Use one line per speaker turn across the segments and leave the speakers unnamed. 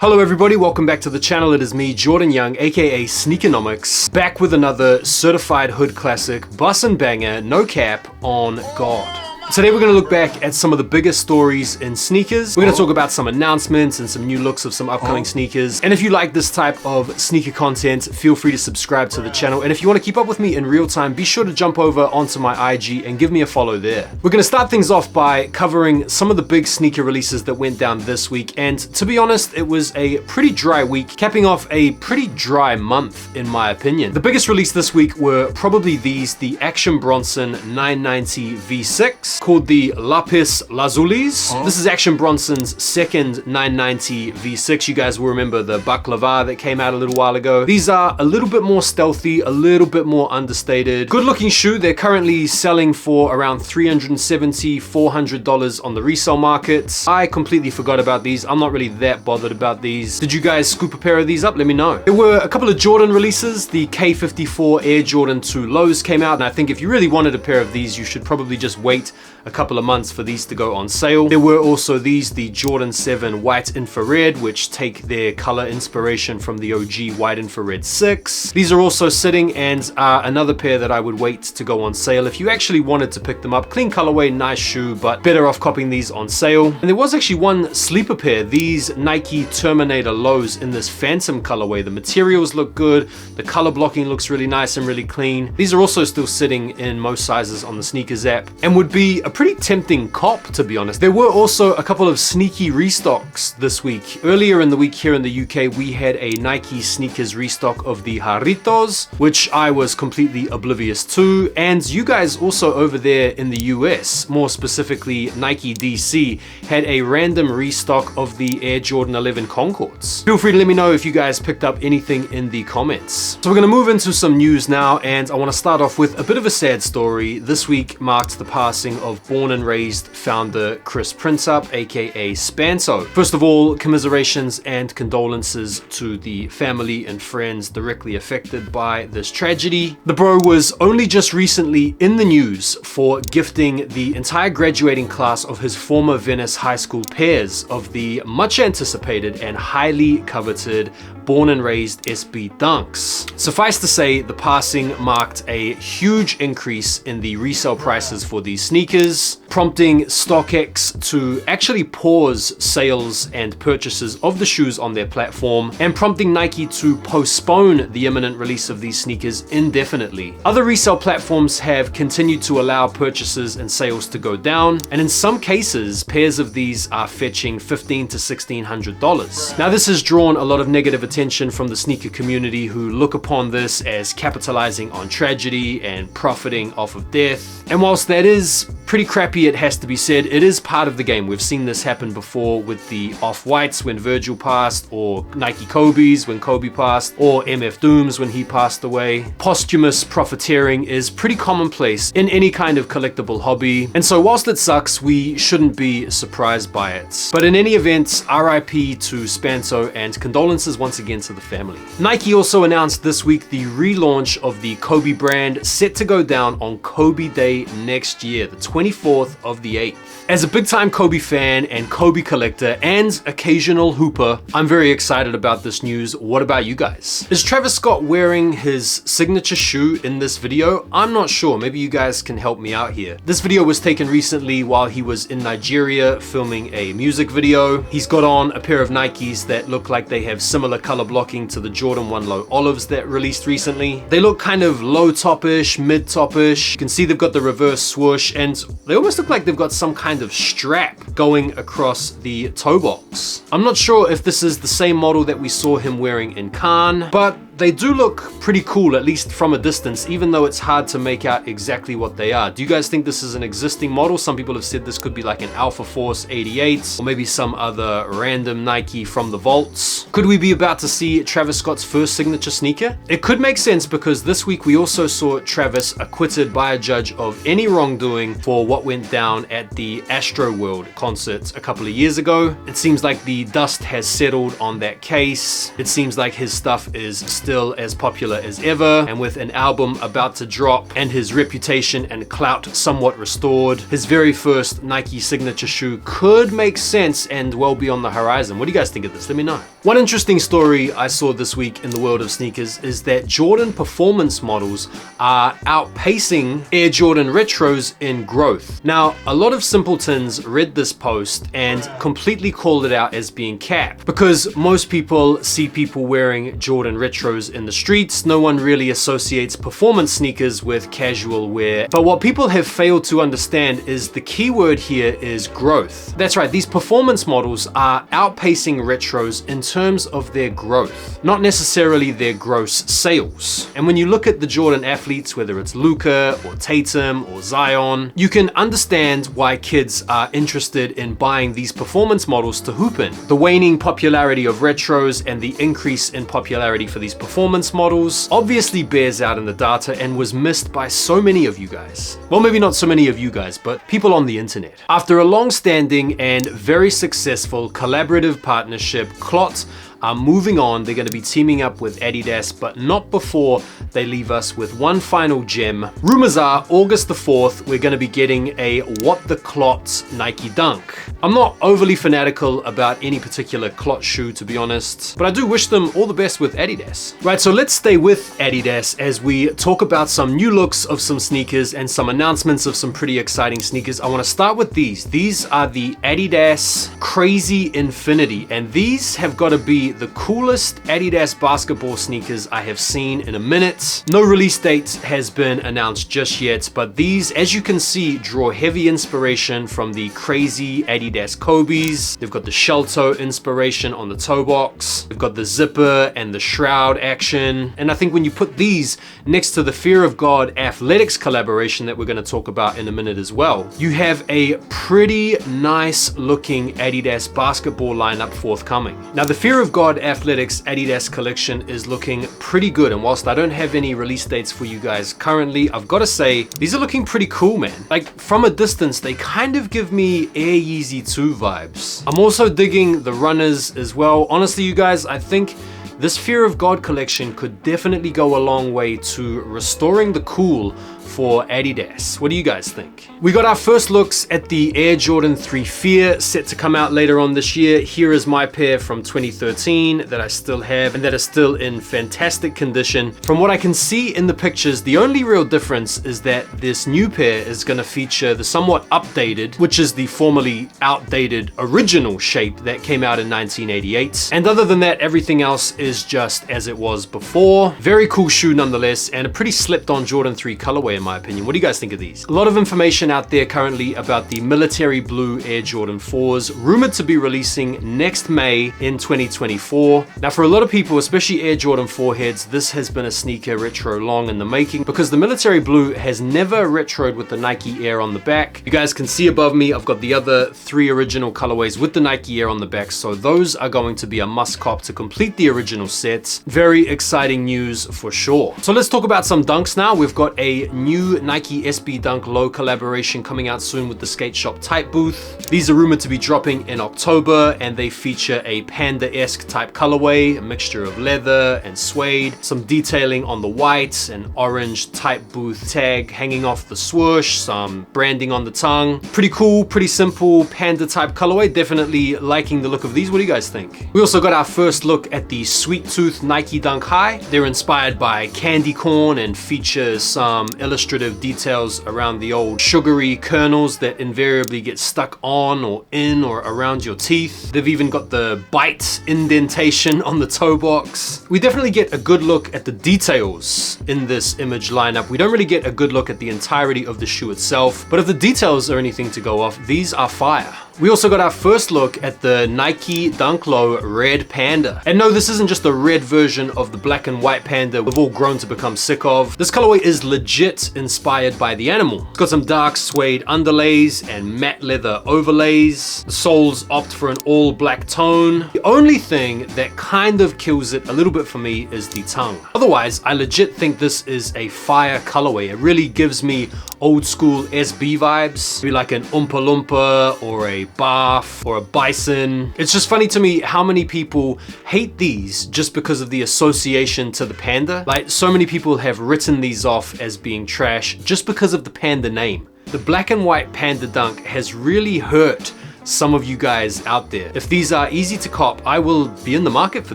Hello everybody, welcome back to the channel. It is me, Jordan Young, aka Sneakonomics, back with another certified hood classic, bussin' banger, no cap, on God. Today we're going to look back at some of the biggest stories in sneakers. We're going to talk about some announcements and some new looks of some upcoming sneakers. And if you like this type of sneaker content, feel free to subscribe to the channel. And if you want to keep up with me in real time, be sure to jump over onto my IG and give me a follow there. We're going to start things off by covering some of the big sneaker releases that went down this week. And to be honest, it was a pretty dry week, capping off a pretty dry month in my opinion. The biggest release this week were probably these, the Action Bronson 990 V6. Called the Lapis Lazulis. This is Action Bronson's second 990 V6. You guys will remember the Baklava that came out a little while ago. These are a little bit more stealthy, a little bit more understated. Good looking shoe. They're currently selling for around $370, $400 on the resale market. I completely forgot about these. I'm not really that bothered about these. Did you guys scoop a pair of these up? Let me know. There were a couple of Jordan releases. The K54 Air Jordan 2 Lows came out, and I think if you really wanted a pair of these, you should probably just wait a couple of months for these to go on sale. There were also these, the Jordan 7 White Infrared, which take their color inspiration from the OG White Infrared 6. These are also sitting and are another pair that I would wait to go on sale if you actually wanted to pick them up. Clean colorway, nice shoe, but better off copying these on sale. And there was actually one sleeper pair, these Nike Terminator Lows in this Phantom colorway. The materials look good, the color blocking looks really nice and really clean. These are also still sitting in most sizes on the sneakers app and would be a pretty tempting cop, to be honest. There were also a couple of sneaky restocks this week. Earlier in the week here in the UK, we had a Nike sneakers restock of the Jarritos, which I was completely oblivious to. And you guys also over there in the US, more specifically Nike DC, had a random restock of the Air Jordan 11 Concords. Feel free to let me know if you guys picked up anything in the comments. So we're going to move into some news now, and I want to start off with a bit of a sad story. This week marked the passing of born and raised founder Chris Printup, aka Spanso. First of all, commiserations and condolences to the family and friends directly affected by this tragedy. The bro was only just recently in the news for gifting the entire graduating class of his former Venice high school pairs of the much anticipated and highly coveted born and raised SB Dunks. Suffice to say, the passing marked a huge increase in the resale prices for these sneakers, prompting StockX to actually pause sales and purchases of the shoes on their platform, and prompting Nike to postpone the imminent release of these sneakers indefinitely. Other resale platforms have continued to allow purchases and sales to go down, and in some cases, pairs of these are fetching $1,500 to $1,600. Now, this has drawn a lot of negative attention from the sneaker community, who look upon this as capitalizing on tragedy and profiting off of death. And whilst that is pretty crappy, it has to be said, it is part of the game. We've seen this happen before with the Off-Whites when Virgil passed, or Nike Kobe's when Kobe passed, or MF Doom's when he passed away. Posthumous profiteering is pretty commonplace in any kind of collectible hobby, and so whilst it sucks, we shouldn't be surprised by it. But in any event, RIP to Spanso and condolences once again to the family. Nike also announced this week the relaunch of the Kobe brand, set to go down on Kobe Day next year, the 24th of the 8th. As a big time Kobe fan and Kobe collector and occasional hooper, I'm very excited about this news. What about you guys? Is Travis Scott wearing his signature shoe in this video? I'm not sure. Maybe you guys can help me out here. This video was taken recently while he was in Nigeria filming a music video. He's got on a pair of Nikes that look like they have similar color blocking to the Jordan 1 Low Olives that released recently. They look kind of low top-ish, mid top-ish. You can see they've got the reverse swoosh, and they almost look like they've got some kind of strap going across the toe box. I'm not sure if this is the same model that we saw him wearing in Cannes, but they do look pretty cool, at least from a distance, even though it's hard to make out exactly what they are. Do you guys think this is an existing model? Some people have said this could be like an Alpha Force 88, or maybe some other random Nike from the vaults. Could we be about to see Travis Scott's first signature sneaker? It could make sense, because this week we also saw Travis acquitted by a judge of any wrongdoing for what went down at the Astroworld concert a couple of years ago. It seems like the dust has settled on that case. It seems like his stuff is still still as popular as ever, and with an album about to drop and his reputation and clout somewhat restored, his very first Nike signature shoe could make sense and well be on the horizon. What do you guys think of this? Let me know. One interesting story I saw this week in the world of sneakers is that Jordan performance models are outpacing Air Jordan Retros in growth. Now, a lot of simpletons read this post and completely called it out as being cap, because most people see people wearing Jordan Retros in the streets. No one really associates performance sneakers with casual wear. But what people have failed to understand is the key word here is growth. That's right, these performance models are outpacing Retros in terms of their growth, not necessarily their gross sales. And when you look at the Jordan athletes, whether it's Luka or Tatum or Zion, you can understand why kids are interested in buying these performance models to hoop in. The waning popularity of Retros and the increase in popularity for these performance models obviously bears out in the data and was missed by so many of you guys. Well, maybe not so many of you guys, but people on the internet. After a long-standing and very successful collaborative partnership, Clot are moving on. They're going to be teaming up with Adidas, but not before they leave us with one final gem. Rumors are August the 4th, we're going to be getting a What the Clot Nike Dunk. I'm not overly fanatical about any particular Clot shoe, to be honest, but I do wish them all the best with Adidas. Right, so let's stay with Adidas as we talk about some new looks of some sneakers and some announcements of some pretty exciting sneakers. I want to start with these. These are the Adidas Crazy Infinity, and these have got to be the coolest Adidas basketball sneakers I have seen in a minute. No release date has been announced just yet, but these, as you can see, draw heavy inspiration from the crazy Adidas Kobe's. They've got the shell toe inspiration on the toe box. They've got the zipper and the shroud action. And I think when you put these next to the Fear of God Athletics collaboration that we're going to talk about in a minute as well, you have a pretty nice looking Adidas basketball lineup forthcoming. Now, the Fear of God Athletics Adidas collection is looking pretty good, and whilst I don't have any release dates for you guys currently, I've got to say these are looking pretty cool, man. Like, from a distance they kind of give me Air Yeezy 2 vibes. I'm also digging the runners as well. Honestly, you guys, I think this Fear of God collection could definitely go a long way to restoring the cool for Adidas. What do you guys think? We got our first looks at the Air Jordan 3 Fear set to come out later on this year. Here is my pair from 2013 that I still have and that are still in fantastic condition. From what I can see in the pictures, the only real difference is that this new pair is going to feature the somewhat updated, which is the formerly outdated original shape that came out in 1988. And other than that, everything else is just as it was before. Very cool shoe nonetheless, and a pretty slept on Jordan 3 colorway in my opinion. What do you guys think of these? A lot of information out there currently about the military blue Air Jordan 4s, rumored to be releasing next May in 2024. Now, for a lot of people, especially Air Jordan 4 heads, this has been a sneaker retro long in the making, because the military blue has never retroed with the Nike Air on the back. You guys can see above me, I've got the other 3 original colorways with the Nike Air on the back, so those are going to be a must cop to complete the original set. Very exciting news for sure. So let's talk about some dunks now. We've got a new Nike SB Dunk Low collaboration coming out soon with the Skate Shop Type booth. These are rumored to be dropping in October, and they feature a Panda-esque type colorway, a mixture of leather and suede, some detailing on the white and orange type booth tag hanging off the swoosh, some branding on the tongue. Pretty cool, pretty simple Panda type colorway. Definitely liking the look of these. What do you guys think? We also got our first look at the Sweet Tooth Nike Dunk High. They're inspired by candy corn and feature some illustrative details around the old sugary kernels that invariably get stuck on or in or around your teeth. They've even got the bite indentation on the toe box. We definitely get a good look at the details in this image lineup. We don't really get a good look at the entirety of the shoe itself, but if the details are anything to go off, these are fire. We also got our first look at the Nike Dunk Low Red Panda. And no, this isn't just a red version of the black and white Panda we've all grown to become sick of. This colorway is legit inspired by the animal. It's got some dark suede underlays and matte leather overlays. The soles opt for an all black tone. The only thing that kind of kills it a little bit for me is the tongue. Otherwise, I legit think this is a fire colorway. It really gives me old school SB vibes. Maybe like an Oompa Loompa or a Bath or a Bison. It's just funny to me how many people hate these just because of the association to the panda. Like, so many people have written these off as being trash just because of the panda name. The black and white Panda Dunk has really hurt some of you guys out there. If these are easy to cop, I will be in the market for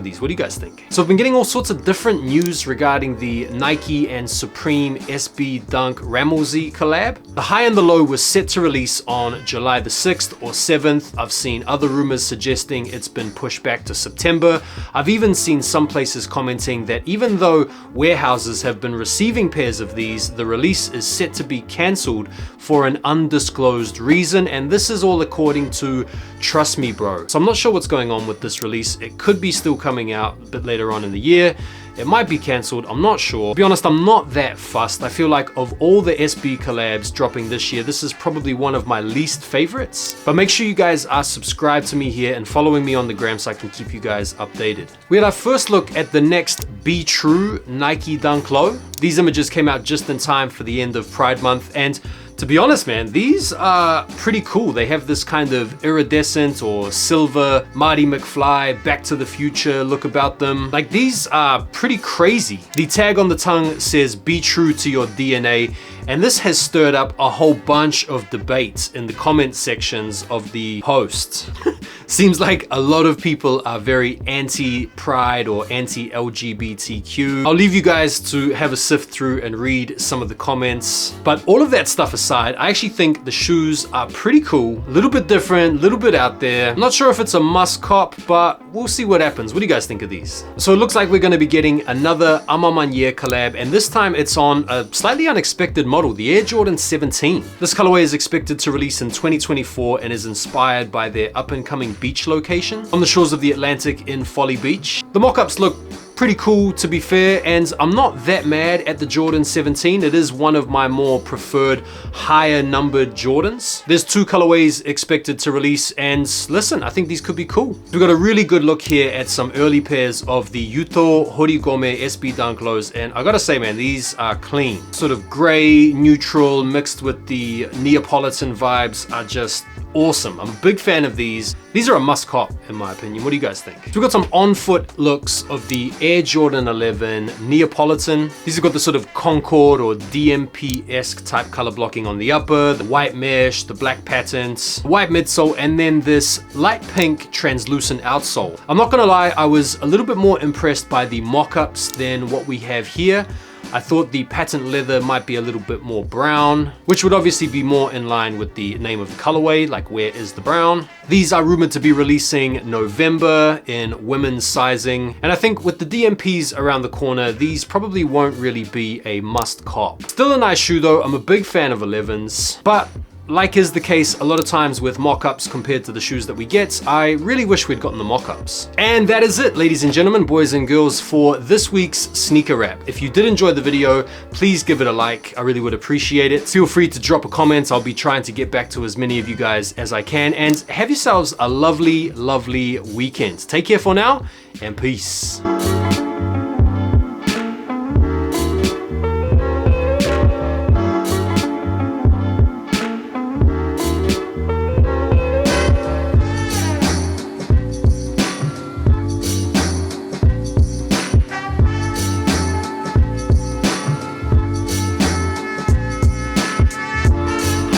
these. What do you guys think? So I've been getting all sorts of different news regarding the Nike and Supreme SB Dunk Rammellzee collab. The high and the low was set to release on July the 6th or 7th. I've seen other rumors suggesting it's been pushed back to September. I've even seen some places commenting that even though warehouses have been receiving pairs of these, the release is set to be cancelled for an undisclosed reason, and this is all according to Trust Me Bro. So I'm not sure what's going on with this release. It could be still coming out a bit later on in the year. It might be cancelled, I'm not sure. To be honest, I'm not that fussed. I feel like of all the SB collabs dropping this year, this is probably one of my least favorites. But make sure you guys are subscribed to me here and following me on the gram so I can keep you guys updated. We had our first look at the next Be True Nike Dunk Low. These images came out just in time for the end of Pride Month, and to be honest, man, these are pretty cool. They have this kind of iridescent or silver Marty McFly, Back to the Future look about them. Like, these are pretty crazy. The tag on the tongue says, "Be true to your DNA." And this has stirred up a whole bunch of debates in the comment sections of the posts. Seems like a lot of people are very anti-pride or anti-LGBTQ. I'll leave you guys to have a sift through and read some of the comments. But all of that stuff aside, I actually think the shoes are pretty cool. A little bit different, a little bit out there. I'm not sure if it's a must cop, but we'll see what happens. What do you guys think of these? So it looks like we're gonna be getting another Amamanier collab, and this time it's on a slightly unexpected model, the Air Jordan 17. This colorway is expected to release in 2024 and is inspired by their up-and-coming beach location on the shores of the Atlantic in Folly Beach. The mock-ups look pretty cool, to be fair, and I'm not that mad at the Jordan 17. It is one of my more preferred higher numbered Jordans. There's two colorways expected to release, and listen, I think these could be cool. We've got a really good look here at some early pairs of the Yuto Horigome SB Dunk Lows, and I gotta say, man, these are clean. Sort of gray, neutral, mixed with the Neapolitan vibes are just awesome. I'm a big fan of these. These are a must cop in my opinion. What do you guys think? So we've got some on-foot looks of the Air Jordan 11 Neapolitan. These have got the sort of Concord or DMP-esque type color blocking on the upper, the white mesh, the black patents, white midsole, and then this light pink translucent outsole. I'm not gonna lie, I was a little bit more impressed by the mock-ups than what we have here. I thought the patent leather might be a little bit more brown, which would obviously be more in line with the name of the colorway, like where is the brown. These are rumored to be releasing November in women's sizing, and I think with the DMPs around the corner, these probably won't really be a must cop. Still a nice shoe though. I'm a big fan of 11s, but like is the case a lot of times with mock-ups compared to the shoes that we get, I really wish we'd gotten the mock-ups. And that is it, ladies and gentlemen, boys and girls, for this week's sneaker wrap. If you did enjoy the video, please give it a like. I really would appreciate it. Feel free to drop a comment. I'll be trying to get back to as many of you guys as I can, and have yourselves a lovely, lovely weekend. Take care for now, and peace.